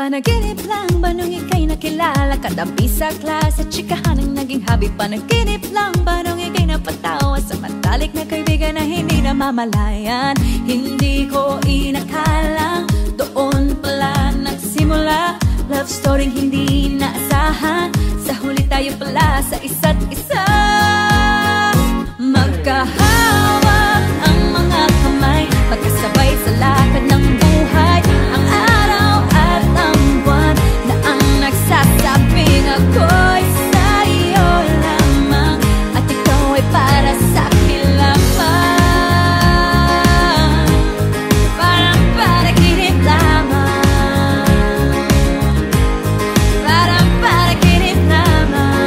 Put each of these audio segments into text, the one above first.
Panaginip lang ba nung ika'y nakilala? Katabi sa klase, tsikahan ang naging hobby. Panaginip lang ba nung ika'y napatawa? Samantalik na kaibigan na hindi namamalayan. Hindi ko inakalang doon pala nagsimula. Love story hindi naasahan. Sa huli tayo pala sa isa't isa. Magkahawak ang mga kamay, magkasabay sa lakad ng buhay. Ang araw at ang buwan na ang nagsasabing ako'y sa'yo lamang at ikaw ay para sa'kin lamang. Parang panaginip lamang, parang panaginip lamang.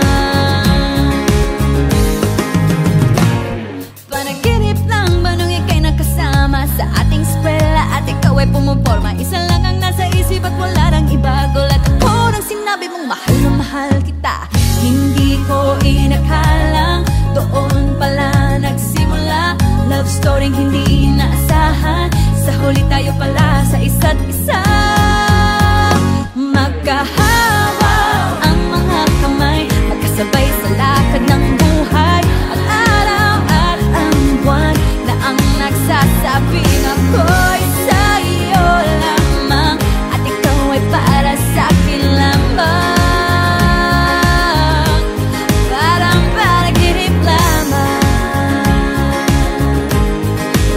Panaginip lang ba nung ika'y nakasama sa ating eskwela at ikaw ay pumuporma? Isa lang ang nasa isip at wala nang iba. Gulat ako nang sinabi mong mahal na mahal kita. Hindi ko inakalang doon pala nagsimula. Love story hindi naasahan. Sa huli tayo pala sa isa't isa. Magkahawak ang mga kamay, magkasabay sa lakad ng buhay. Ang araw at ang buwan na ang nagsasabing ako'y sa'yo lamang at ikaw ay para sa'kin lamang. Parang panaginip lamang,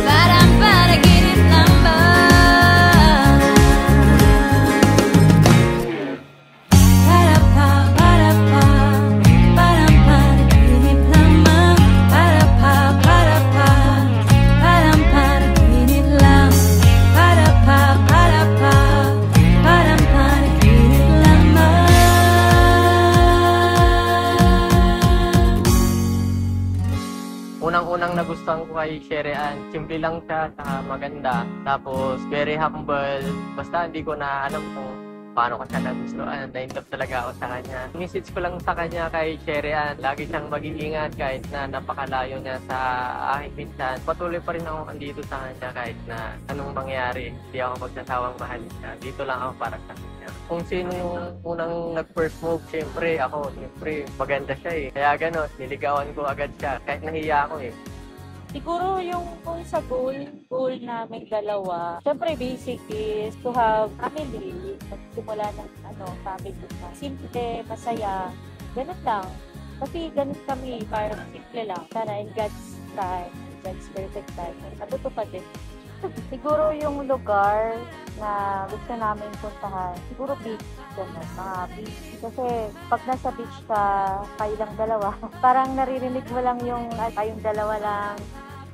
parang panaginip lamang. Para pa, parang panaginip lamang. Para pa, parang panaginip lang. Para pa, parang panaginip lamang. Unang-unang nagustuhan ko kay Sherry Ann, simple lang siya, saka maganda. Tapos very humble. Basta hindi ko na alam kung paano ko siya nagustuhan. Na-in-love talaga ako sa kanya. Message ko lang sa kanya kay Sherry Ann, lagi siyang mag-iingat kahit na napakalayo niya sa aking pinsan. Patuloy pa rin ako andito sa kanya kahit na anong mangyari. Hindi ako magsasawang mahalin siya. Dito lang ako para sa kanya. Kung sino yung unang nag-first move, siyempre ako, maganda siya eh. Kaya gano'n, niligawan ko agad siya kahit nahiya ako eh. Siguro yung kung sa goal namin dalawa, syempre basic is to have family. Magsimula ng family na simple, masaya, ganun lang. Kasi ganun kami, parang simple lang. Sana in God's time, God's perfect time, matutupad din. Siguro yung lugar na gusto namin puntahan, siguro beach, ganun, mga beach. Kasi pag nasa beach ka, kayo lang dalawa, parang naririnig mo lang yung kayong dalawa lang.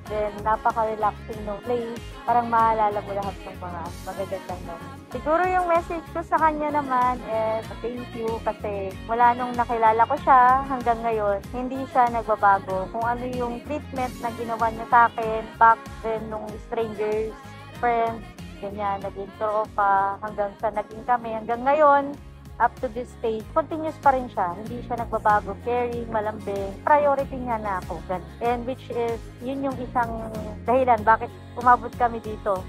Then, napaka-relaxing ng place. Parang maalala mo lahat ng mga magagandang naman. Siguro yung message ko sa kanya naman is thank you kasi mula nung nakilala ko siya hanggang ngayon, hindi siya nagbabago. Kung ano yung treatment na ginawa niya sa akin back then nung strangers, friends, ganyan, naging tropa, hanggang sa naging kami, hanggang ngayon, up to this stage, continuous pa rin siya. Hindi siya nagbabago, caring, malambing. Priority niya na ako. And which is, yun yung isang dahilan bakit umabot kami dito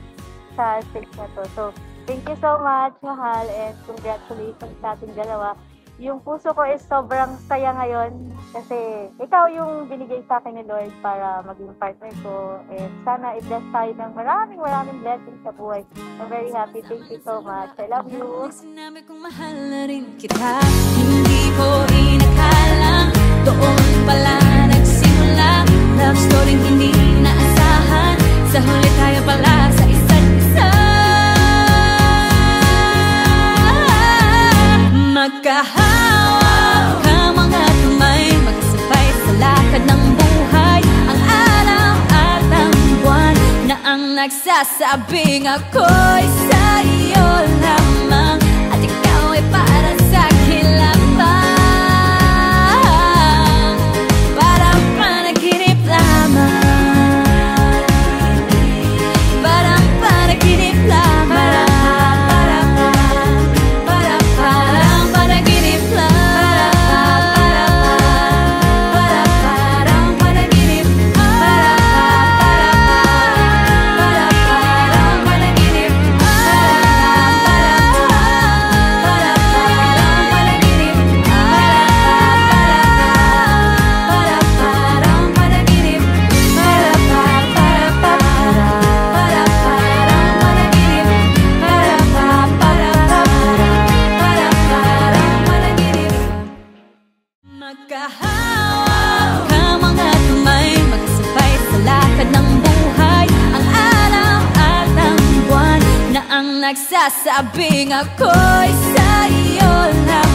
sa stage na to. So, thank you so much, mahal, and congratulations sa ating dalawa. Yung puso ko is sobrang saya ngayon kasi ikaw yung binigay sa akin ni Lord para maging partner ko. And sana i-bless tayo ng maraming blessings sa buhay. I'm very happy. Thank you so much. I love you. Sinabi kong mahal na rin kita. Hindi ko inakalang doon pala nagsimula. Love story hindi naasahan. Sa huli tayo pala sa isa't isa. Magkahawak ang mga kamay, magkasabay sa lakad ng buhay. Ang araw at ang buwan na ang nagsasabing ako'y sa'yo lamang at ikaw ay para sa'kin lamang. Parang panaginip lamang, parang panaginip lamang. nagsasabing ako'y sa'yo lang.